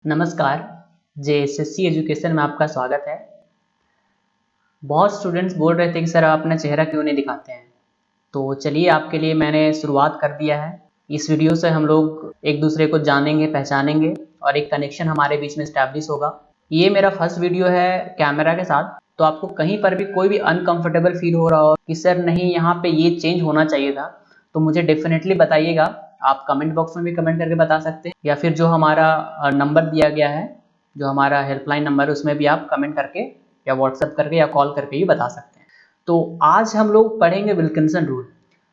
नमस्कार। JSSC education में आपका स्वागत है। बहुत स्टूडेंट्स बोल रहे थे कि सर आप अपना चेहरा क्यों नहीं दिखाते हैं, तो चलिए आपके लिए मैंने शुरुआत कर दिया है। इस वीडियो से हम लोग एक दूसरे को जानेंगे, पहचानेंगे और एक कनेक्शन हमारे बीच में इस्टेब्लिश होगा। ये मेरा फर्स्ट वीडियो है कैमरा के साथ, तो आपको कहीं पर भी कोई भी अनकंफर्टेबल फील हो रहा हो कि सर नहीं यहाँ पे ये चेंज होना चाहिए था, तो मुझे डेफिनेटली बताइएगा। आप कमेंट बॉक्स में भी कमेंट करके बता सकते हैं, या फिर जो हमारा नंबर दिया गया है, जो हमारा हेल्पलाइन नंबर है, उसमें भी आप कमेंट करके या व्हाट्सएप करके या कॉल करके भी बता सकते हैं। तो आज हम लोग पढ़ेंगे विल्किंसन रूल।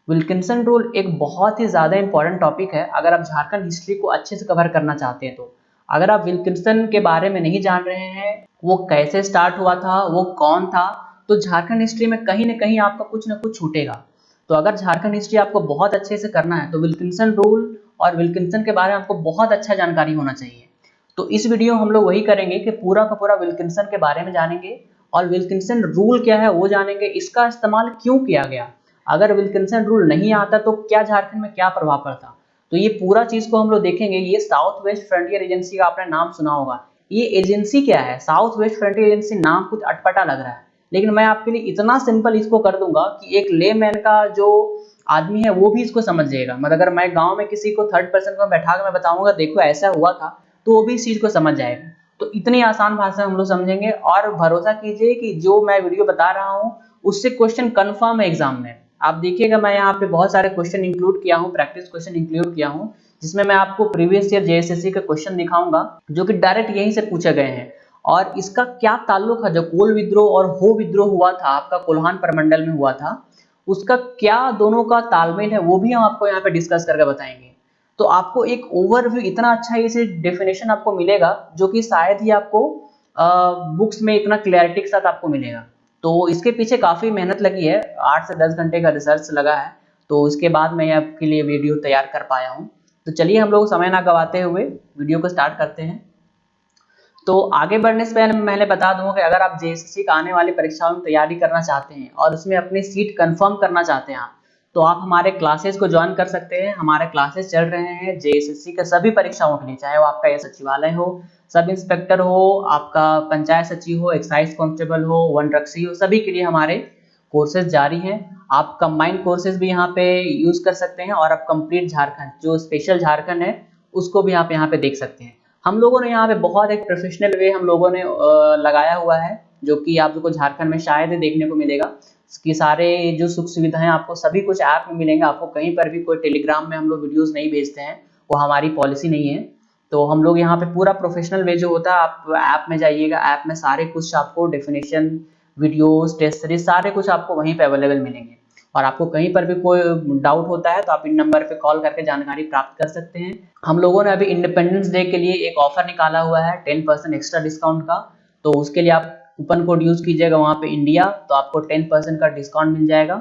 विल्किंसन रूल एक बहुत ही ज़्यादा इंपॉर्टेंट टॉपिक है अगर आप झारखंड हिस्ट्री को अच्छे से कवर करना चाहते हैं। तो अगर आप विल्किंसन के बारे में नहीं जान रहे हैं, वो कैसे स्टार्ट हुआ था, वो कौन था, तो झारखंड हिस्ट्री में कहीं ना कहीं आपका कुछ ना कुछ छूटेगा। तो अगर झारखंड हिस्ट्री आपको बहुत अच्छे से करना है तो विल्किंसन रूल और विल्किंसन के बारे में आपको बहुत अच्छा जानकारी होना चाहिए। तो इस वीडियो हम लोग वही करेंगे कि पूरा का पूरा विल्किंसन के बारे में जानेंगे और विल्किंसन रूल क्या है वो जानेंगे, इसका इस्तेमाल क्यों किया गया, अगर विल्किंसन रूल नहीं आता तो क्या झारखंड में क्या प्रभाव पड़ता। तो ये पूरा चीज को हम लोग देखेंगे। ये साउथ वेस्ट फ्रंटियर एजेंसी का आपने नाम सुना होगा। ये एजेंसी क्या है? साउथ वेस्ट फ्रंटियर एजेंसी नाम कुछ अटपटा लग रहा है, लेकिन मैं आपके लिए इतना सिंपल इसको कर दूंगा कि एक लेमैन का जो आदमी है वो भी इसको समझ जाएगा। मतलब अगर मैं गांव में किसी को थर्ड पर्सन को बैठा के मैं बताऊंगा देखो ऐसा हुआ था, तो वो भी इस चीज को समझ जाएगा। तो इतनी आसान भाषा में हम लोग समझेंगे और भरोसा कीजिए कि जो मैं वीडियो बता रहा हूँ उससे क्वेश्चन कंफर्म है एग्जाम में। आप देखिएगा मैं यहाँ पे बहुत सारे क्वेश्चन इंक्लूड किया हूँ, प्रैक्टिस क्वेश्चन इंक्लूड किया हूँ, जिसमें मैं आपको प्रीवियस ईयर जेएसएससी के क्वेश्चन दिखाऊंगा जो कि डायरेक्ट यहीं से पूछे गए हैं। और इसका क्या ताल्लुक है, जो कोल विद्रोह और हो विद्रोह हुआ था आपका कोल्हान प्रमंडल में हुआ था, उसका क्या दोनों का तालमेल है वो भी हम आपको यहाँ पे डिस्कस करके बताएंगे। तो आपको एक ओवरव्यू इतना अच्छा इसे डेफिनेशन आपको मिलेगा जो कि शायद ही आपको बुक्स में इतना क्लैरिटी के साथ आपको मिलेगा। तो इसके पीछे काफ़ी मेहनत लगी है, 8 से 10 घंटे का रिसर्च लगा है, तो इसके बाद मैं आपके लिए वीडियो तैयार कर पाया हूँ। तो चलिए हम लोग समय ना गवाते हुए वीडियो को स्टार्ट करते हैं। तो आगे बढ़ने से पहले मैंने बता दूं कि अगर आप जेएसएससी का आने वाली परीक्षाओं में तैयारी करना चाहते हैं और उसमें अपनी सीट कंफर्म करना चाहते हैं आप, तो आप हमारे क्लासेस को ज्वाइन कर सकते हैं। हमारे क्लासेस चल रहे हैं जेएसएससी के सभी परीक्षाओं के लिए, चाहे वो आपका ये सचिवालय हो, सब इंस्पेक्टर हो, आपका पंचायत सचिव हो, एक्साइज कांस्टेबल हो, वन रक्षी हो, सभी के लिए हमारे कोर्सेज जारी हैं। आप कंबाइंड कोर्सेज भी यहाँ पे यूज कर सकते हैं और आप कंप्लीट झारखंड, जो स्पेशल झारखंड है, उसको भी आप यहाँ पे देख सकते हैं। हम लोगों ने यहाँ पे बहुत एक प्रोफेशनल वे हम लोगों ने लगाया हुआ है, जो कि आपको झारखंड में शायद ही देखने को मिलेगा। कि सारे जो सुख सुविधाएं आपको सभी कुछ ऐप में मिलेंगे। आपको कहीं पर भी कोई टेलीग्राम में हम लोग वीडियोस नहीं भेजते हैं, वो हमारी पॉलिसी नहीं है। तो हम लोग यहाँ पे पूरा प्रोफेशनल वे जो होता है, आप ऐप में जाइएगा, ऐप में सारे कुछ आपको डेफिनेशन, वीडियोस, टेस्ट सीरीज सारे कुछ आपको वहीं पे अवेलेबल मिलेंगे। और आपको कहीं पर भी कोई डाउट होता है तो आप इन नंबर पे कॉल करके जानकारी प्राप्त कर सकते हैं। हम लोगों ने अभी इंडिपेंडेंस डे के लिए एक ऑफर निकाला हुआ है 10% एक्स्ट्रा डिस्काउंट का, तो उसके लिए आप कूपन कोड यूज कीजिएगा वहाँ पे इंडिया, तो आपको 10% का डिस्काउंट मिल जाएगा।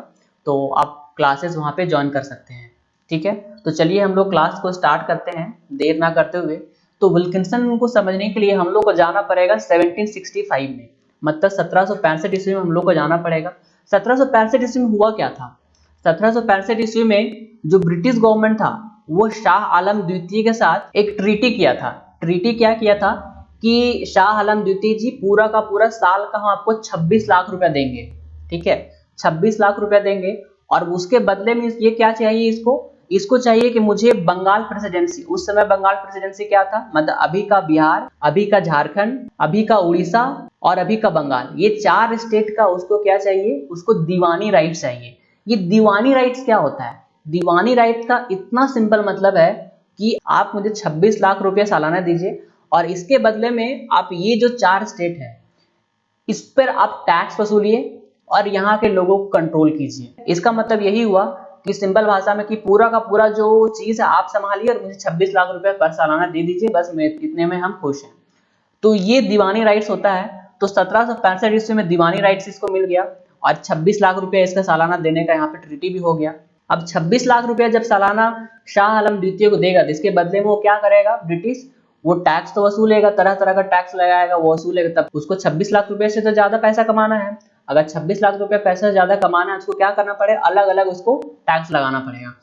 तो आप क्लासेस वहाँ पे ज्वाइन कर सकते हैं। ठीक है, तो चलिए हम लोग क्लास को स्टार्ट करते हैं देर ना करते हुए। तो विल्किंसन को समझने के लिए हम लोग को जाना पड़ेगा 1765 में, मतलब 1765 ईस्वी में हम लोग को जाना पड़ेगा। 1765 ईस्वी में हुआ क्या था? 1765 ईस्वी में जो ब्रिटिश गवर्नमेंट था वो शाह आलम द्वितीय के साथ एक ट्रीटी किया था। ट्रीटी क्या किया था कि शाह आलम द्वितीय जी पूरा का पूरा साल का हम आपको 26 लाख रुपया देंगे। ठीक है, 26 लाख रुपया देंगे और उसके बदले में ये क्या चाहिए, इसको चाहिए कि मुझे बंगाल प्रेसिडेंसी, उस समय बंगाल प्रेसिडेंसी क्या था, मतलब अभी का बिहार, अभी का झारखंड, अभी का उड़ीसा और अभी का बंगाल, ये 4 स्टेट का उसको क्या चाहिए, उसको दीवानी राइट्स चाहिए। ये दीवानी राइट्स क्या होता है? दीवानी राइट्स का इतना सिंपल मतलब है कि आप मुझे 26 लाख रुपया सालाना दीजिए और इसके बदले में आप ये जो 4 स्टेट है इस पर आप टैक्स वसूलिए और यहाँ के लोगों को कंट्रोल कीजिए। इसका मतलब यही हुआ कि सिंपल भाषा में कि पूरा का पूरा जो चीज है आप संभालिए और मुझे 26 लाख रुपए पर सालाना दे दीजिए, बस इतने में हम खुश हैं। तो ये दीवानी राइट्स होता है। तो 1765 ईस्वी में दीवानी राइट्स इसको मिल गया और 26 लाख रुपया इसका सालाना देने का यहाँ पे ट्रीटी भी हो गया। अब 26 लाख रुपया जब सालाना शाह आलम द्वितीय को देगा तो इसके बदले में वो क्या करेगा, ब्रिटिश, वो टैक्स तो वसूलेगा, तरह तरह का टैक्स लगाएगा, वो वसूलेगा। तब उसको 26 लाख रुपए से तो ज्यादा पैसा कमाना है। अगर 26 लाख रुपए पैसा ज्यादा कमाना है उसको क्या करना पड़ेगा, अलग अलग उसको टैक्स लगाना पड़ेगा।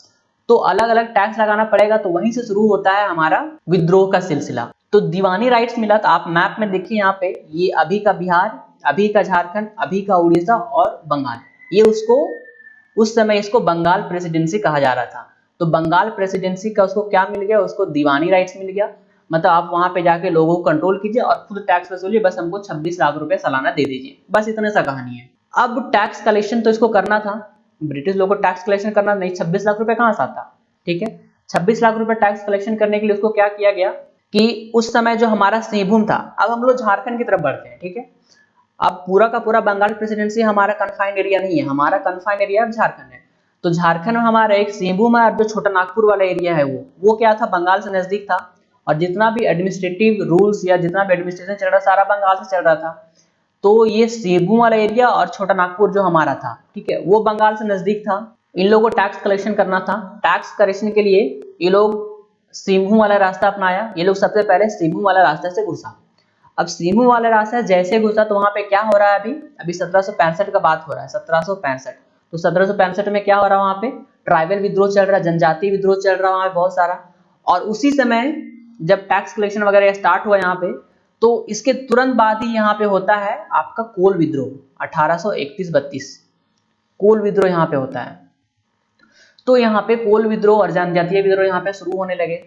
तो अलग अलग टैक्स लगाना पड़ेगा, तो वहीं से शुरू होता है हमारा विद्रोह का सिलसिला। तो दीवानी राइट्स मिला। तो आप मैप में देखिए यहाँ पे, ये अभी का बिहार, अभी का झारखंड, अभी का उड़ीसा और बंगाल, ये उसको उस समय इसको बंगाल प्रेसिडेंसी कहा जा रहा था। तो बंगाल प्रेसिडेंसी का उसको क्या मिल गया, उसको दीवानी राइट्स मिल गया। मतलब आप वहां पे जाके लोगों को कंट्रोल कीजिए और खुद टैक्स वसूलिए, बस हमको 26 लाख रुपए सालाना दे दीजिए, बस इतना सा कहानी है। अब टैक्स कलेक्शन तो इसको करना था, ब्रिटिश लोगों को टैक्स कलेक्शन करना, नहीं 26 लाख रुपए कहां से आता, ठीक है। 26 लाख रुपए टैक्स कलेक्शन करने के लिए उसको क्या किया गया कि उस समय जो हमारा सिंहभूम था, अब हम लोग झारखंड की तरफ बढ़ते हैं, ठीक है। अब पूरा का पूरा बंगाल प्रेसिडेंसी हमारा कन्फाइंड एरिया नहीं है, हमारा कन्फाइंड एरिया झारखंड है। तो झारखंड में हमारा एक सिंहभूम है और जो छोटा नागपुर वाला एरिया है वो क्या था, बंगाल से नजदीक था। और जितना भी एडमिनिस्ट्रेटिव रूल्स या जितना भी एडमिनिस्ट्रेशन चल रहा सारा बंगाल से चल रहा था। तो ये सिंहभूम वाला एरिया और छोटा नागपुर जो हमारा था, ठीक है, वो बंगाल से नजदीक था। इन लोगों को टैक्स कलेक्शन करना था। टैक्स कलेक्शन के लिए ये लोग सिंहभूम वाला रास्ता अपनाया। ये लोग सबसे पहले सिंहभूम वाला रास्ते से घुसा। अब सिंहभूम वाला रास्ता जैसे घुसा तो वहां पे क्या हो रहा है, अभी 1765 का बात हो रहा है, 1765। तो 1765 में क्या हो रहा है, वहां पे ट्राइबल विद्रोह चल रहा है, जनजातीय विद्रोह चल रहा है वहां पे बहुत सारा। और उसी समय जब टैक्स कलेक्शन वगैरह स्टार्ट हुआ यहाँ पे, तो इसके तुरंत बाद ही यहाँ पे होता है आपका कोल विद्रोह 1831-32। कोल विद्रोह यहाँ पे होता है। तो यहाँ पे कोल विद्रोह और जनजातीय विद्रोह यहाँ पे शुरू होने लगे।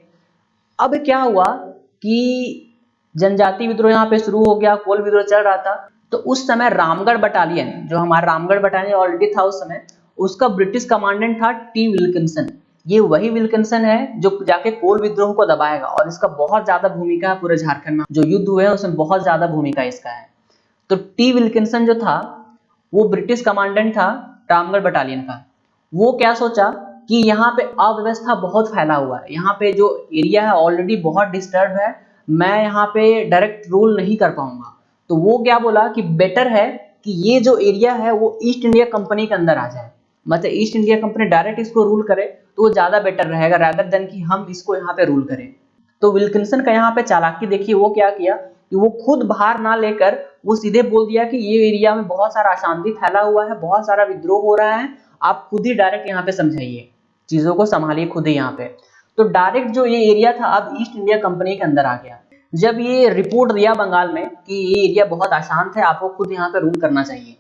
अब क्या हुआ कि जनजातीय विद्रोह यहाँ पे शुरू हो गया, कोल विद्रोह चल रहा था। तो उस समय रामगढ़ बटालियन, जो हमारा रामगढ़ बटालियन ऑलरेडी था उस समय, उसका ब्रिटिश कमांडेंट था टी विल्किंसन। ये वही विल्किंसन है जो जाके कोल विद्रोह को दबाएगा और इसका बहुत ज्यादा भूमिका है पूरे झारखंड में, जो युद्ध हुए हैं उसमें बहुत ज्यादा भूमिका इसका है। तो टी विल्किंसन जो था वो ब्रिटिश कमांडेंट था रामगढ़ बटालियन का। वो क्या सोचा कि यहाँ पे अव्यवस्था बहुत फैला हुआ है, यहाँ पे जो एरिया है ऑलरेडी बहुत डिस्टर्ब है, मैं यहाँ पे डायरेक्ट रूल नहीं कर पाऊंगा। तो वो क्या बोला कि बेटर है कि ये जो एरिया है वो ईस्ट इंडिया कंपनी के अंदर आ जाए, मतलब ईस्ट इंडिया कंपनी डायरेक्ट इसको रूल करे तो वो ज्यादा बेटर रहेगा रादर देन कि हम इसको यहाँ पे रूल करें। तो विल्किंसन का यहाँ पे चालाकी देखिए, वो क्या किया कि वो खुद बाहर ना लेकर वो सीधे बोल दिया कि ये एरिया में बहुत सारा अशांति फैला हुआ है, बहुत सारा विद्रोह हो रहा है, आप खुद ही डायरेक्ट यहाँ पे समझाइए, चीजों को संभालिए खुद ही यहाँ पे। तो डायरेक्ट जो ये एरिया था अब ईस्ट इंडिया कंपनी के अंदर आ गया। जब ये रिपोर्ट दिया बंगाल में कि ये एरिया बहुत अशांत है, आपको खुद यहाँ पे रूल करना चाहिए,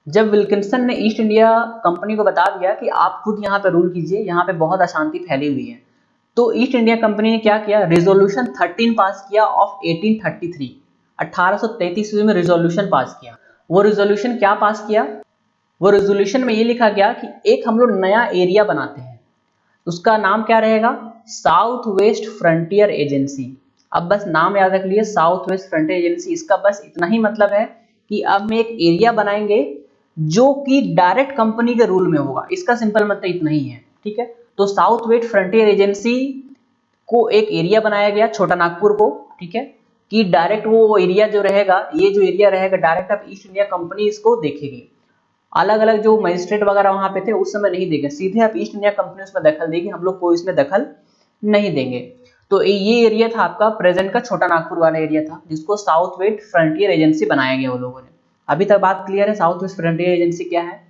जब विल्किंसन ने ईस्ट इंडिया कंपनी को बता दिया कि आप खुद यहाँ पे रूल कीजिए, यहाँ पे बहुत अशांति फैली हुई है, तो ईस्ट इंडिया कंपनी ने क्या किया, रेजोल्यूशन 13 पास किया ऑफ 1833, 1833 में रेजोल्यूशन पास किया। वो रेजोल्यूशन क्या पास किया, वो रेजोल्यूशन में ये लिखा गया कि एक हम लोग नया एरिया बनाते हैं, उसका नाम क्या रहेगा, साउथ वेस्ट फ्रंटियर एजेंसी। अब बस नाम याद रख लिए, साउथ वेस्ट फ्रंटियर एजेंसी। इसका बस इतना ही मतलब है कि अब हम एक एरिया बनाएंगे जो कि डायरेक्ट कंपनी के रूल में होगा, इसका सिंपल मतलब इतना ही है, ठीक है। तो साउथ वेस्ट फ्रंटियर एजेंसी को एक एरिया बनाया गया छोटा नागपुर को, ठीक है, कि डायरेक्ट वो एरिया जो रहेगा, ये जो एरिया रहेगा डायरेक्ट अब ईस्ट इंडिया कंपनी इसको देखेगी। अलग अलग जो मजिस्ट्रेट वगैरह वहां पे थे उस समय नहीं देंगे, सीधे अब ईस्ट इंडिया कंपनी उसमें दखल देगी, हम लोग कोई इसमें दखल नहीं देंगे। तो ये एरिया था आपका प्रेजेंट का छोटा नागपुर वाला एरिया था, जिसको साउथ वेस्ट फ्रंटियर एजेंसी बनाया गया वो लोगों ने। अभी तक बात क्लियर है साउथ वेस्ट फ्रंटियर एजेंसी क्या है।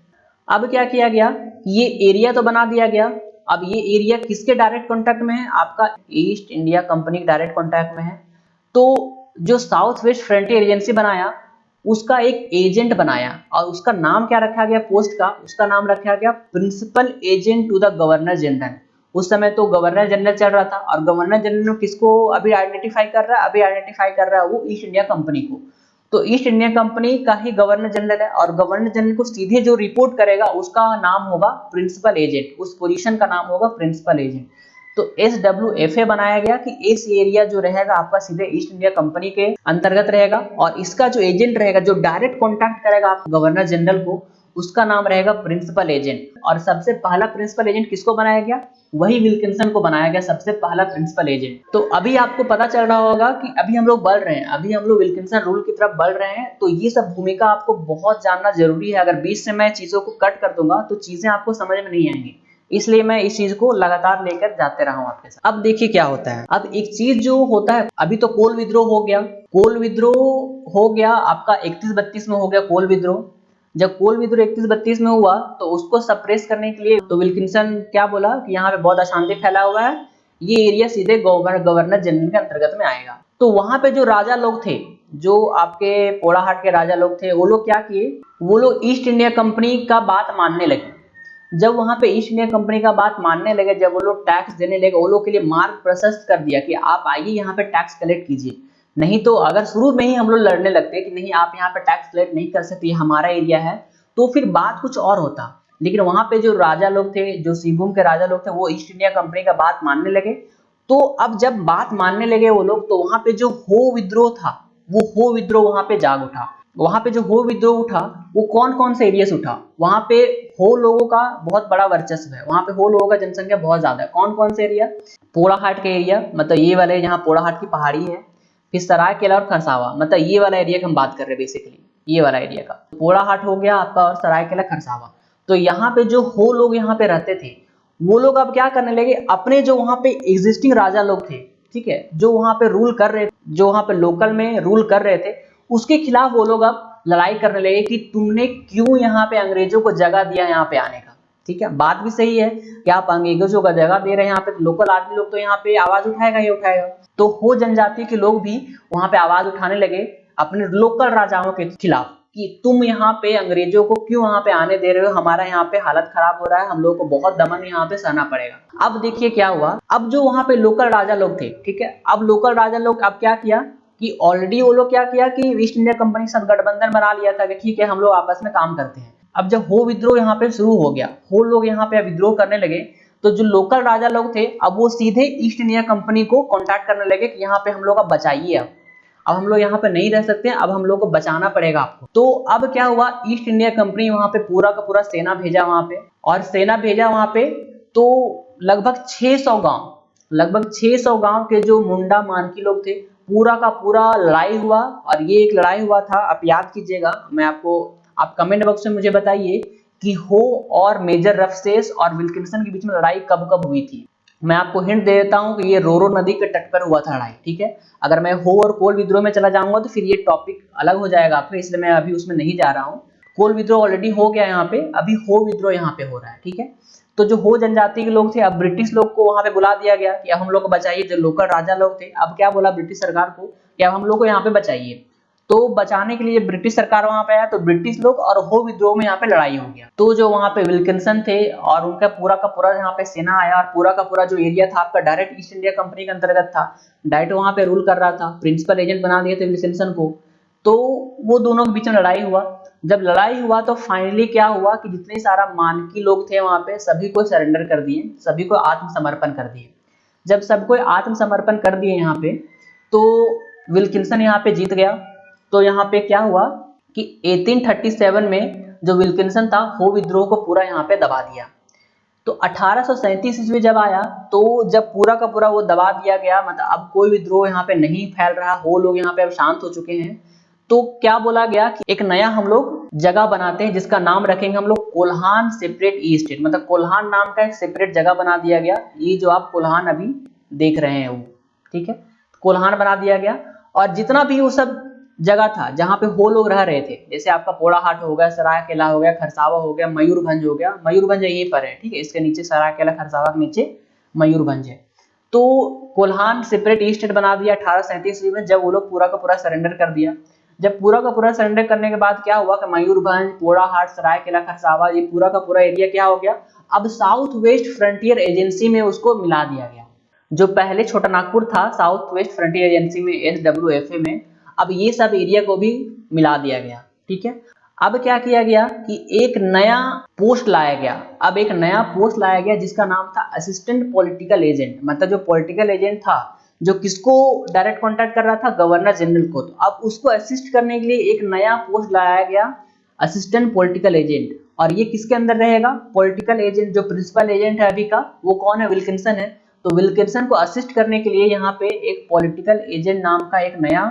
अब क्या किया गया, ये एरिया तो बना दिया गया, अब ये एरिया किसके डायरेक्ट कॉन्टैक्ट में है, आपका ईस्ट इंडिया कंपनी के डायरेक्ट कॉन्टैक्ट में है। तो जो साउथ वेस्ट फ्रंटियर एजेंसी बनाया उसका एक एजेंट बनाया और उसका नाम क्या रखा गया पोस्ट का, उसका नाम रखा गया principal agent to the governor general. उस समय तो गवर्नर जनरल चल रहा था और गवर्नर जनरल किसको अभी आइडेंटिफाई कर रहा है, अभी आइडेंटिफाई कर रहा है वो ईस्ट इंडिया कंपनी को। तो ईस्ट इंडिया कंपनी का ही गवर्नर जनरल है और गवर्नर जनरल को सीधे जो रिपोर्ट करेगा उसका नाम होगा प्रिंसिपल एजेंट, उस पोजीशन का नाम होगा प्रिंसिपल एजेंट। तो SWFA बनाया गया कि इस एरिया जो रहेगा आपका सीधे ईस्ट इंडिया कंपनी के अंतर्गत रहेगा और इसका जो एजेंट रहेगा जो डायरेक्ट कॉन्टैक्ट करेगा आप गवर्नर जनरल को, उसका नाम रहेगा प्रिंसिपल एजेंट। और सबसे पहला प्रिंसिपल एजेंट किसको बनाया गया, वही विल्किंसन को बनाया गया सबसे पहला प्रिंसिपल एजेंट। तो अभी आपको पता चल रहा होगा कि अभी हम लोग बढ़ रहे हैं, अभी हम लोग विल्किंसन रूल की तरफ बढ़ रहे हैं। तो ये सब भूमिका आपको बहुत जानना जरूरी है, अगर बीच से मैं चीजों को कट कर दूंगा तो चीजें आपको समझ में नहीं आएंगी, इसलिए मैं इस चीज को लगातार लेकर जाते रहा हूं आपके साथ। अब देखिए क्या होता है, अब एक चीज जो होता है, अभी तो कोल विद्रोह हो गया, कोल विद्रोह हो गया आपका 31-32 में हो गया कोल विद्रोह। जब कोल विद्रोह 31-32 में हुआ तो उसको सप्रेस करने के लिए तो विल्किंसन क्या बोला कि यहाँ पे बहुत अशांति फैला हुआ है, ये एरिया सीधे गवर्नर जनरल के अंतर्गत में आएगा। तो वहां पे जो राजा लोग थे, जो आपके पोड़ाहाट के राजा लोग थे, वो लोग क्या किए, वो लोग ईस्ट इंडिया कंपनी का बात मानने लगे। जब वहां पे ईस्ट इंडिया कंपनी का बात मानने लगे, जब वो लोग टैक्स देने लगे, वो लोग के लिए मार्ग प्रशस्त कर दिया कि आप आइए यहाँ पे टैक्स कलेक्ट कीजिए। नहीं तो अगर शुरू में ही हम लोग लड़ने लगते कि नहीं आप यहाँ पे टैक्स कलेक्ट नहीं कर सकते, ये हमारा एरिया है, तो फिर बात कुछ और होता। लेकिन वहां पे जो राजा लोग थे, जो सिंहभूम के राजा लोग थे, वो ईस्ट इंडिया कंपनी का बात मानने लगे। तो अब जब बात मानने लगे वो लोग, तो वहां पे जो हो विद्रोह था, वो हो विद्रोह वहां पे जाग उठा। वहां पे जो हो विद्रोह उठा, वो कौन कौन से एरिया से उठा, वहां पे हो लोगों का बहुत बड़ा वर्चस्व है, वहां पे हो लोगों का जनसंख्या बहुत ज्यादा है। कौन कौन से एरिया, पोड़ाहाट के एरिया, मतलब ये वाले यहाँ पोड़ाहाट की पहाड़ी है, फिर सरायकेला और खरसावा, मतलब ये वाला एरिया की हम बात कर रहे हैं बेसिकली, ये वाला एरिया का पोड़ाहाट हो गया आपका, और सरायकेला खरसावा। तो यहाँ पे जो हो लोग यहाँ पे रहते थे, वो लोग अब क्या करने लगे, अपने जो वहां पे एग्जिस्टिंग राजा लोग थे, ठीक है, जो वहां पे रूल कर रहे, जो वहां पे लोकल में रूल कर रहे थे, उसके खिलाफ वो लोग अब लड़ाई करने लगे कि तुमने क्यों यहाँ पे अंग्रेजों को जगह दिया यहाँ पे आने का। ठीक है, बात भी सही है कि आप अंग्रेजों को जगह दे रहे हैं यहाँ पे, लोकल आदमी लोग तो यहाँ पे आवाज उठाएगा ही उठाएगा। तो हो जनजाति के लोग भी वहां पे आवाज उठाने लगे अपने लोकल राजाओं के खिलाफ कि तुम यहाँ पे अंग्रेजों को क्यों यहाँ पे आने दे रहे हो, हमारा यहाँ पे हालत खराब हो रहा है, हम लोग को बहुत दमन यहाँ पे सहना पड़ेगा। अब देखिए क्या हुआ, अब जो वहां पे लोकल राजा लोग थे, ठीक है, अब लोकल राजा लोग अब क्या किया कि ऑलरेडी वो लोग क्या किया कि ईस्ट इंडिया कंपनी के साथ गठबंधन बना लिया था कि ठीक है हम लोग आपस में काम करते हैं। अब जब हो विद्रोह यहाँ पे शुरू हो गया, हो लोग यहाँ पे विद्रोह करने लगे, तो जो लोकल राजा लोग थे अब वो सीधे ईस्ट इंडिया कंपनी को कॉन्टैक्ट करने लगे कि यहाँ पे हम लोग का बचाइए, अब हम लोग यहाँ पे नहीं रह सकते हैं, अब हम लोग को बचाना पड़ेगा आपको। तो अब क्या हुआ, ईस्ट इंडिया कंपनी वहां पे पूरा का पूरा सेना भेजा वहां पे, और सेना भेजा वहां पे, तो लगभग 600 गांव, लगभग 600 गांव के जो मुंडा मानकी लोग थे, पूरा का पूरा लड़ाई हुआ। और ये एक लड़ाई हुआ था, आप याद कीजिएगा, मैं आपको, आप कमेंट बॉक्स में मुझे बताइए कि हो और मेजर रफसेस और विल्किंसन के बीच में लड़ाई कब कब हुई थी। मैं आपको हिंट दे देता हूं कि ये रोरो नदी के तट पर हुआ था लड़ाई, ठीक है। अगर मैं हो और कोल विद्रोह में चला जाऊंगा तो फिर ये टॉपिक अलग हो जाएगा आपका, इसलिए मैं अभी उसमें नहीं जा रहा हूँ। कोल विद्रोह ऑलरेडी हो गया यहाँ पे, अभी हो विद्रोह यहाँ पे हो रहा है, ठीक है। तो जो हो जनजाति के लोग थे, अब ब्रिटिश लोग को वहां पे बुला दिया गया कि अब हम लोग को बचाइए। जो लोकल राजा लोग थे, अब क्या बोला ब्रिटिश सरकार को कि अब हम लोग को यहाँ पे बचाइए। तो बचाने के लिए ब्रिटिश सरकार वहां पे आया, तो ब्रिटिश लोग और हो विद्रोह में यहाँ पे लड़ाई हो गया। तो जो वहां पे विल्किंसन थे और उनका पूरा का पूरा यहाँ पे सेना आया, और पूरा का पूरा जो एरिया था आपका डायरेक्ट ईस्ट इंडिया कंपनी के अंतर्गत था, डायरेक्ट वहां पे रूल कर रहा था, प्रिंसिपल एजेंट बना दिए थे विल्किंसन को। तो वो दोनों के बीच में लड़ाई हुआ। जब लड़ाई हुआ तो फाइनली क्या हुआ कि जितने सारा मानकी लोग थे वहां पे, सभी को सरेंडर कर दिए, सभी को आत्मसमर्पण कर दिए। जब सबको आत्मसमर्पण कर दिए यहाँ पे, तो विल्किंसन यहाँ पे जीत गया। तो यहाँ पे क्या हुआ कि 1837 में जो विल्किंसन था, हो विद्रोह को पूरा यहाँ पे दबा दिया। तो 1837 ईस्वी जब आया, तो जब पूरा का पूरा वो दबा दिया गया, मतलब अब कोई विद्रोह यहाँ पे नहीं फैल रहा, हो लोग यहाँ पे अब शांत हो चुके हैं, तो क्या बोला गया कि एक नया हम लोग जगह बनाते हैं जिसका नाम रखेंगे हम लोग कोल्हान सेपरेट ई स्टेट, मतलब कोल्हान नाम का एक सेपरेट जगह बना दिया गया। ये जो आप कोल्हान अभी देख रहे हैं वो, ठीक है, कोल्हान बना दिया गया। और जितना भी वो सब जगह था जहां पे हो लोग रह रहे थे, जैसे आपका पोड़ाहाट हो गया, सरायकेला हो गया, खरसावा हो गया, मयूरभंज हो गया, मयूरभंज यहीं पर है, ठीक है, इसके नीचे सरायकेला खरसावा के नीचे मयूरभंज है। तो कोल्हान सेपरेट ई स्टेट बना दिया 1837 में, जब वो लोग पूरा का पूरा सरेंडर कर दिया। जब पूरा का पूरा सरेंडर करने के बाद क्या हुआ कि मयूरभंज, पोड़ाहाट, सरायकेला खरसावा, ये पूरा का पूरा एरिया क्या हो गया, अब साउथ वेस्ट फ्रंटियर एजेंसी में उसको मिला दिया गया। जो पहले छोटा नागपुर था, साउथ वेस्ट फ्रंटियर एजेंसी में, SWFA में, अब ये सब एरिया को भी मिला दिया गया, ठीक है। अब क्या किया गया कि एक नया पोस्ट लाया गया, अब एक नया पोस्ट लाया गया जिसका नाम था असिस्टेंट पॉलिटिकल एजेंट, मतलब जो पॉलिटिकल एजेंट था, जो किसको डायरेक्ट कांटेक्ट कर रहा था, गवर्नर जनरल को। तो अब उसको असिस्ट करने के लिए एक नया पोस्ट लाया गया, असिस्टेंट पॉलिटिकल एजेंट। और ये किसके अंदर रहेगा, पॉलिटिकल एजेंट, जो प्रिंसिपल एजेंट है अभी का, वो कौन है, विल्किंसन है। तो विल्किंसन को असिस्ट करने के लिए यहाँ पे एक पॉलिटिकल एजेंट नाम का एक नया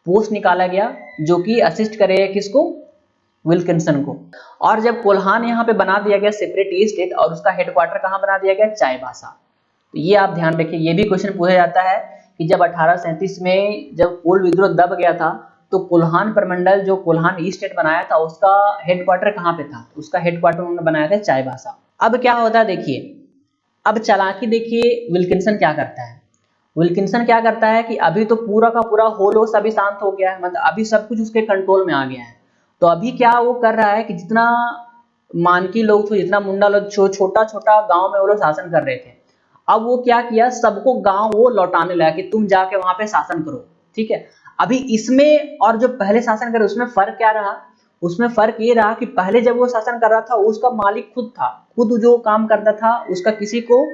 पोस्ट निकाला गया, जो कि असिस्ट करेगा किसको, विल्किंसन को। और जब कोल्हान यहाँ पे बना दिया गया सेपरेट ई स्टेट, और उसका हेडक्वार्टर कहाँ बना दिया गया, चाईबासा। तो ये आप ध्यान रखिए, ये भी क्वेश्चन पूछा जाता है कि जब 1837 में जब कोल विद्रोह दब गया था, तो कोल्हान प्रमंडल जो कोल्हान ई स्टेट बनाया था, उसका हेडक्वार्टर कहाँ पे था, उसका हेडक्वार्टर उन्होंने बनाया था चाईबासा। अब क्या होता है देखिए, अब चालाकी देखिए विल्किंसन क्या करता है। विल्किंसन क्या करता है कि अभी तो पूरा का पूरा होलोस अभी शांत हो गया है, मतलब अभी सब कुछ उसके कंट्रोल में आ गया है। तो अभी क्या वो कर रहा है कि जितना मानकी लोग थे, जितना मुंडा लोग छोटा छोटा गांव में वो लोग शासन कर रहे थे, अब वो क्या किया, सबको गांव वो लौटाने लगा कि तुम जाके वहां पे शासन करो। ठीक है, अभी इसमें और जो पहले शासन करे उसमें फर्क क्या रहा, उसमें फर्क ये रहा कि पहले जब वो शासन कर रहा था उसका मालिक खुद था, खुद जो काम करता था उसका किसी को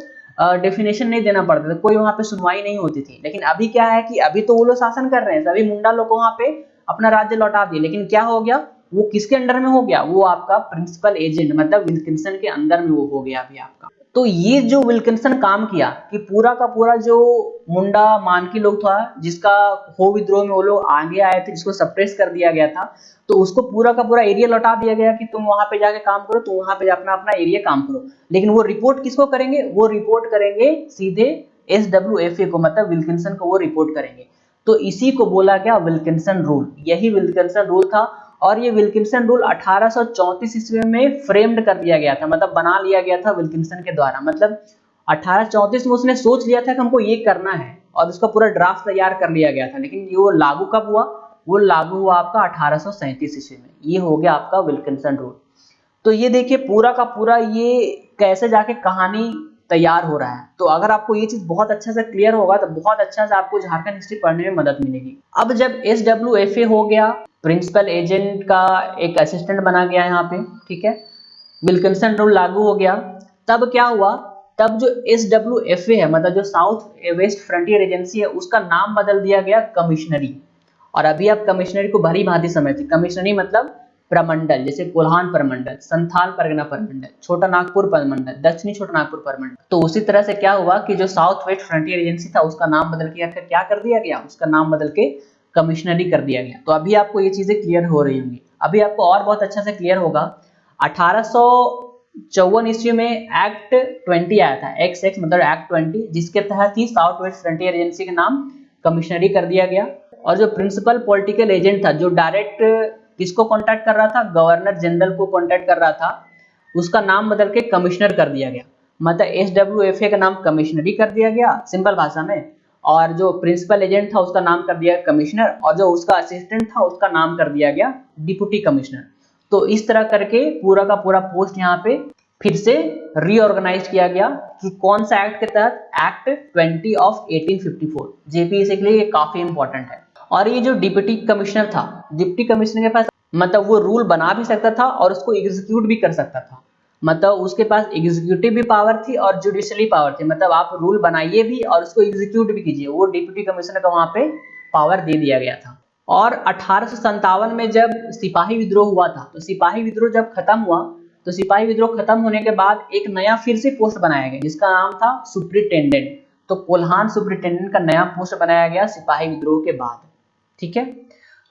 डेफिनेशन नहीं देना पड़ता था, कोई वहां पे सुनवाई नहीं होती थी। लेकिन अभी क्या है कि अभी तो वो लोग शासन कर रहे हैं, सभी मुंडा लोग वहां पे अपना राज्य लौटा दिए, लेकिन क्या हो गया, वो किसके अंडर में हो गया, वो आपका प्रिंसिपल एजेंट मतलब विल्किंसन के अंदर में वो हो गया अभी आपका। तो ये जो विल्किंसन काम किया कि पूरा का पूरा जो मुंडा मानकी लोग था, जिसका हो विद्रोह में वो लोग आगे आए थे, जिसको सप्रेस कर दिया गया था, तो उसको पूरा का पूरा एरिया लौटा दिया गया कि तुम वहां पे जाके काम करो, तुम वहां पे अपना अपना एरिया काम करो। लेकिन वो रिपोर्ट किसको करेंगे, वो रिपोर्ट करेंगे सीधे SWFA को, मतलब विल्किंसन को वो रिपोर्ट करेंगे। तो इसी को बोला गया विल्किंसन रूल, यही विल्किंसन रूल था। और ये विल्किंसन रूल 1834 ईस्वी में फ्रेम्ड कर दिया गया था, मतलब बना लिया गया था विल्किंसन के द्वारा। मतलब 1834 में उसने सोच लिया था कि हमको ये करना है और उसका पूरा ड्राफ्ट तैयार कर लिया गया था, लेकिन ये वो लागू कब हुआ, वो लागू हुआ आपका 1837 ईस्वी में। ये हो गया आपका विल्किंसन रूल। तो ये देखिए पूरा का पूरा ये कैसे जाके कहानी तैयार हो रहा है। तो अगर आपको ये चीज बहुत अच्छे से क्लियर होगा तो बहुत अच्छा से आपको झारखंड हिस्ट्री पढ़ने में मदद मिलेगी। अब जब SWFA हो गया, प्रिंसिपल एजेंट का एक असिस्टेंट बना गया यहाँ पे, ठीक है, विल्किंसन रूल लागू हो गया, तब क्या हुआ, तब जो SWFA है मतलब जो साउथ वेस्ट फ्रंटियर एजेंसी है, उसका नाम बदल दिया गया कमिश्नरी। और अभी आप कमिश्नरी को भली भांति समझते, कमिश्नरी मतलब प्रमंडल, जैसे कोल्हान प्रमंडल, संथाल परगना प्रमंडल, छोटा नागपुर प्रमंडल, दक्षिणी छोटा नागपुर प्रमंडल। तो उसी तरह से क्या हुआ कि जो साउथ वेस्ट फ्रंटियर एजेंसी था उसका नाम बदल के क्या कर दिया गया, उसका नाम बदल के कमिश्नरी कर दिया गया। तो अभी आपको ये चीजें क्लियर हो रही होंगी। अभी आपको और बहुत अच्छा से क्लियर होगा, 1854 ईस्वी में एक्ट 20 आया था, एक्स मतलब एक्ट 20, जिसके तहत ही साउथ वेस्ट फ्रंटियर एजेंसी का नाम कमिश्नरी कर दिया गया। और जो प्रिंसिपल पॉलिटिकल एजेंट था, जो डायरेक्ट किसको कांटेक्ट कर रहा था, गवर्नर जनरल को कांटेक्ट कर रहा था, उसका नाम बदल के कमिश्नर कर दिया गया। मतलब SWFA का नाम कमिश्नरी कर दिया गया सिंपल भाषा में, और जो प्रिंसिपल एजेंट था उसका नाम कर दिया कमिश्नर, और जो उसका असिस्टेंट था उसका नाम कर दिया गया डिप्टी कमिश्नर। तो इस तरह करके पूरा का पूरा पोस्ट यहाँ पे फिर से रीऑर्गेनाइज किया गया कि कौन सा एक्ट के तहत, एक्ट 20 ऑफ 1854। JPSC के लिए ये काफी इंपॉर्टेंट है। और ये जो डिप्टी कमिश्नर था, डिप्टी कमिश्नर के पास मतलब वो रूल बना भी सकता था और उसको एग्जीक्यूट भी कर सकता था, मतलब उसके पास एग्जीक्यूटिव भी पावर थी और जुडिशियली पावर थी, मतलब आप रूल बनाइए भी और उसको एग्जीक्यूट भी कीजिए, वो डिप्टी कमिश्नर का वहां पे पावर दे दिया गया था। और 1857 में जब सिपाही विद्रोह हुआ था, तो सिपाही विद्रोह जब खत्म हुआ, तो सिपाही विद्रोह खत्म होने के बाद एक नया फिर से पोस्ट बनाया गया जिसका नाम था सुप्रिटेंडेंट। तो कोल्हान सुप्रिटेंडेंट का नया पोस्ट बनाया गया सिपाही विद्रोह के बाद। ठीक है,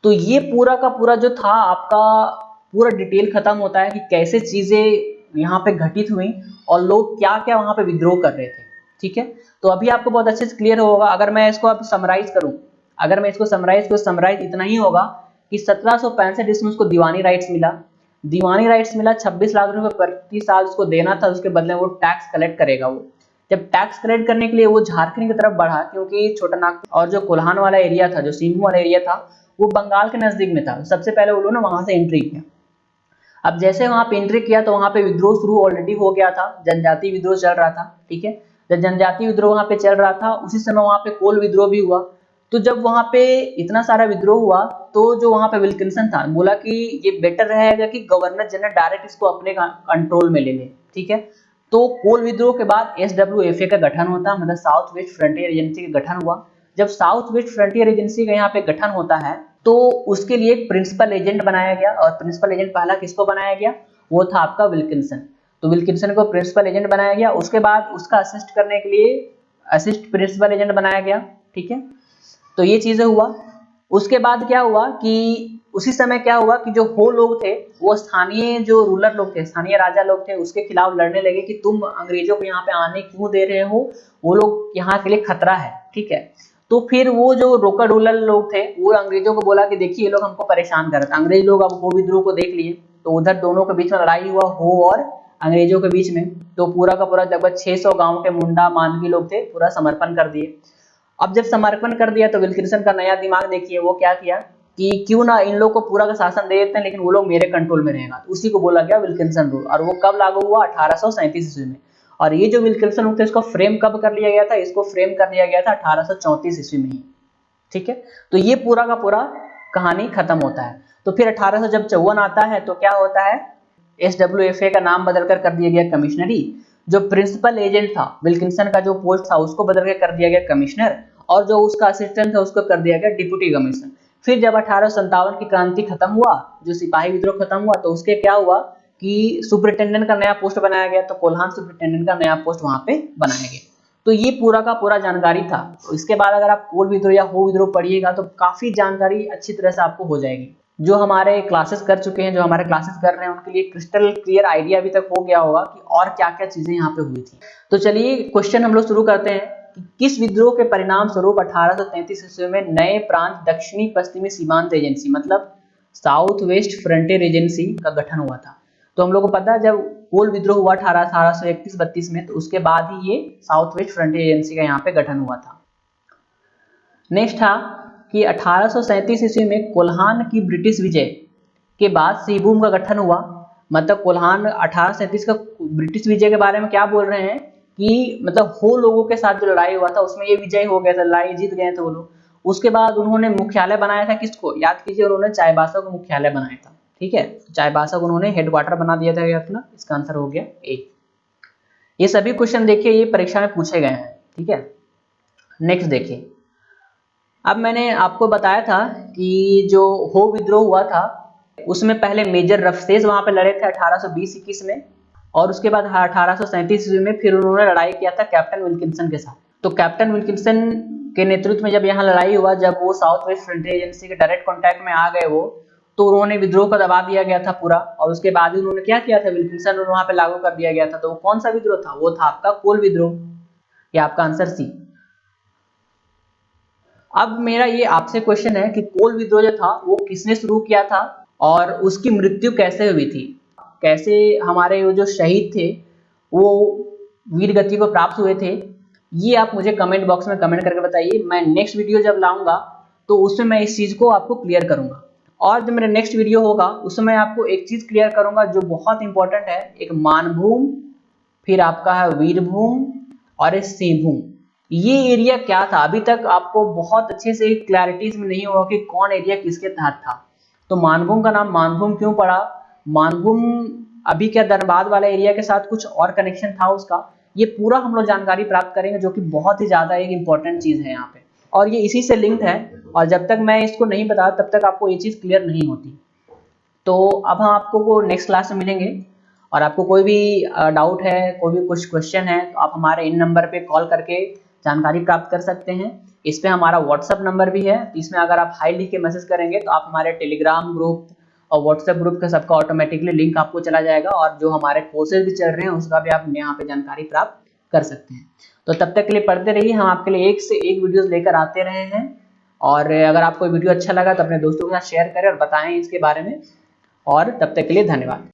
तो ये पूरा का पूरा जो था आपका पूरा डिटेल खत्म होता है कि कैसे चीजें यहाँ पे घटित हुई और लोग क्या क्या वहां पे विद्रोह कर रहे थे। ठीक है, तो अभी आपको बहुत अच्छे से क्लियर होगा। अगर मैं इसको अब समराइज करूं, अगर मैं इसको समराइज इतना ही होगा कि 1765 ईस्वी में उसको दीवानी राइट्स मिला, 26 लाख रुपए प्रति साल उसको देना था, उसके बदले वो टैक्स कलेक्ट करेगा। वो जब टैक्स कलेक्ट करने के लिए वो झारखंड की तरफ बढ़ा, क्योंकि छोटा नागपुर और जो कोल्हान वाला एरिया था, जो सिंघू वाला एरिया था, वो बंगाल के नजदीक में था। सबसे पहले वो लोग ने वहां से एंट्री किया। अब जैसे वहां पे एंट्री किया तो वहां पे विद्रोह शुरू ऑलरेडी हो गया था, जनजाति विद्रोह चल रहा था। ठीक है, जब जनजाति विद्रोह वहां पे चल रहा था उसी समय वहां पे कोल विद्रोह भी हुआ। तो जब वहां पे इतना सारा विद्रोह हुआ तो जो वहां पे विल्किंसन था बोला कि ये बेटर रहेगा कि गवर्नर जनरल डायरेक्ट इसको अपने कंट्रोल में ले ले। ठीक है, तो कोल विद्रोह के बाद SWFA का गठन होता, मतलब साउथ वेस्ट फ्रंटियर एजेंसी का गठन हुआ। जब साउथ वेस्ट फ्रंटियर एजेंसी का यहाँ पे गठन होता है तो उसके लिए एक प्रिंसिपल एजेंट बनाया गया, और प्रिंसिपल एजेंट पहला किसको बनाया गया, वो था आपका विल्किंसन। तो विल्किंसन को प्रिंसिपल एजेंट बनाया गया, उसके बाद उसका असिस्ट करने के लिए असिस्ट प्रिंसिपल एजेंट बनाया गया। ठीक है, तो ये चीजें हुआ। उसके बाद क्या हुआ कि उसी समय क्या हुआ कि जो हो लोग थे वो स्थानीय जो रूलर लोग थे, स्थानीय राजा लोग थे, उसके खिलाफ लड़ने लगे कि तुम अंग्रेजों को यहाँ पे आने क्यों दे रहे हो, वो लोग यहाँ के लिए खतरा है। ठीक है, तो फिर वो जो रोका रूलर लोग थे वो अंग्रेजों को बोला कि देखिए ये लोग हमको परेशान कर रहे थे। अंग्रेज लोग अब हो विद्रोह को देख लिए, तो उधर दोनों के बीच में लड़ाई हुआ, हो और अंग्रेजों के बीच में। तो पूरा का पूरा लगभग 600 गांव के मुंडा मानवी लोग थे पूरा समर्पण कर दिए। अब जब समर्पण कर दिया तो विल्किंसन का नया दिमाग देखिए वो क्या किया कि क्यों ना इन लोग को पूरा का शासन दे देते हैं, लेकिन वो लोग मेरे कंट्रोल में रहेगा। तो उसी को बोला गया विल्किंसन रूल, और वो कब लागू हुआ? 1837 ईस्वी में। और ये जो विल्किंसन रूल था इसको फ्रेम कब कर लिया गया था? इसको फ्रेम कर लिया गया था 1834 ईस्वी में ही। ठीक है, तो ये पूरा का पूरा कहानी खत्म होता है। तो फिर 1854 आता है तो क्या होता है? SWFA का नाम बदलकर कर दिया गया कमिश्नरी। जो प्रिंसिपल एजेंट था विल्किंसन का जो पोस्ट था उसको बदल के कर दिया गया कमिश्नर, और जो उसका असिस्टेंट था उसको कर दिया गया डिप्टी कमिश्नर। फिर जब 1857 की क्रांति खत्म हुआ, जो सिपाही विद्रोह खत्म हुआ, तो उसके क्या हुआ कि सुपरिटेंडेंट का नया पोस्ट बनाया गया, तो कोल्हान सुपरिटेंडेंट का नया पोस्ट वहां पे बनाया गया। तो ये पूरा का पूरा जानकारी था। तो इसके बाद अगर आप कोल विद्रोह या हो विद्रोह पढ़िएगा तो काफी जानकारी अच्छी तरह से आपको हो जाएगी। जो हमारे क्लासेस कर चुके हैं, जो हमारे क्लासेस कर रहे हैं, उनके लिए क्रिस्टल क्लियर आइडिया अभी तक हो गया होगा कि और क्या क्या चीजें यहाँ पे हुई थी। तो चलिए क्वेश्चन हम लोग शुरू करते हैं कि किस विद्रोह के परिणाम स्वरूप 1833 ईस्वी में नए प्रांत दक्षिणी पश्चिमी सीमांत एजेंसी मतलब साउथ वेस्ट फ्रंटियर एजेंसी का गठन हुआ था। तो हम लोग को पता है जब कोल विद्रोह हुआ 1831-32 में, तो उसके बाद ही ये साउथ वेस्ट फ्रंटियर एजेंसी का यहाँ पे गठन हुआ था। नेक्स्ट था कि 1837 ईस्वी में कोल्हान की ब्रिटिश विजय के बाद सिंहभूम का गठन हुआ। मतलब कोल्हान 1837 का ब्रिटिश विजय के बारे में क्या बोल रहे हैं कि मतलब हो लोगों के साथ जो लड़ाई हुआ था उसमें ये विजय हो गया था, लड़ाई जीत गए थे वो लोग। उसके बाद उन्होंने मुख्यालय बनाया था किसको? याद कीजिए, उन्होंने चाईबासा को मुख्यालय बनाया था। ठीक है, चाईबासा को उन्होंने हेडक्वार्टर बना दिया था अपना। इसका आंसर हो गया ए। ये सभी क्वेश्चन देखिए ये परीक्षा में पूछे गए हैं। ठीक है, नेक्स्ट देखिए। अब मैंने आपको बताया था कि जो हो विद्रोह हुआ था उसमें पहले मेजर रफसेस वहां पे लड़े थे 1820-21 में, और उसके बाद 1837 ईस्वी में फिर उन्होंने लड़ाई किया था कैप्टन विल्किंसन के साथ। तो कैप्टन विल्किंसन के नेतृत्व में जब यहाँ लड़ाई हुआ, जब वो साउथ वेस्ट फ्रंटियर एजेंसी के डायरेक्ट कांटेक्ट में आ गए वो, तो उन्होंने विद्रोह को दबा दिया गया था पूरा। और उसके बाद ही उन्होंने क्या किया था, विल्किंसन रूल वहां पे लागू कर दिया गया था। तो वो कौन सा विद्रोह था? वो था आपका कोल विद्रोह। ये आपका आंसर सी। अब मेरा ये आपसे क्वेश्चन है कि कोल विद्रोह जो था वो किसने शुरू किया था और उसकी मृत्यु कैसे हुई थी? कैसे हमारे वो जो शहीद थे वो वीर गति को प्राप्त हुए थे? ये आप मुझे कमेंट बॉक्स में कमेंट करके बताइए। मैं नेक्स्ट वीडियो जब लाऊंगा तो उसमें मैं इस चीज को आपको क्लियर करूंगा। और जो मेरा नेक्स्ट वीडियो होगा उसमें मैं आपको एक चीज क्लियर करूंगा जो बहुत इंपॉर्टेंट है, एक मानभूम, फिर आपका है वीरभूम, और एक सिंहभूम। ये एरिया क्या था? अभी तक आपको बहुत अच्छे से क्लैरिटीज में नहीं होगा कि कौन एरिया किसके तहत था। तो मानभूम का नाम मानभूम क्यों पड़ा? मानभूम अभी क्या धनबाद वाला एरिया के साथ कुछ और कनेक्शन था उसका? ये पूरा हम लोग जानकारी प्राप्त करेंगे, जो कि बहुत ही ज्यादा एक इंपॉर्टेंट चीज है यहाँ पे, और ये इसी से लिंक्ड है। और जब तक मैं इसको नहीं बता तब तक आपको ये चीज क्लियर नहीं होती। तो अब हम आपको नेक्स्ट क्लास में मिलेंगे, और आपको कोई भी डाउट है, कोई भी कुछ क्वेश्चन है, तो आप हमारे इन नंबर पे कॉल करके जानकारी प्राप्त कर सकते हैं। इस पे हमारा व्हाट्सएप नंबर भी है, तो इसमें अगर आप हाई लिख के मैसेज करेंगे तो आप हमारे टेलीग्राम ग्रुप और व्हाट्सएप ग्रुप का सबका ऑटोमेटिकली लिंक आपको चला जाएगा, और जो हमारे कोर्सेज भी चल रहे हैं उसका भी आप यहाँ पे जानकारी प्राप्त कर सकते हैं। तो तब तक के लिए पढ़ते रहिए, हम आपके लिए एक से एक वीडियोस लेकर आते रहे हैं। और अगर आपको वीडियो अच्छा लगा तो अपने दोस्तों के साथ शेयर करें और बताएं इसके बारे में। और तब तक के लिए धन्यवाद।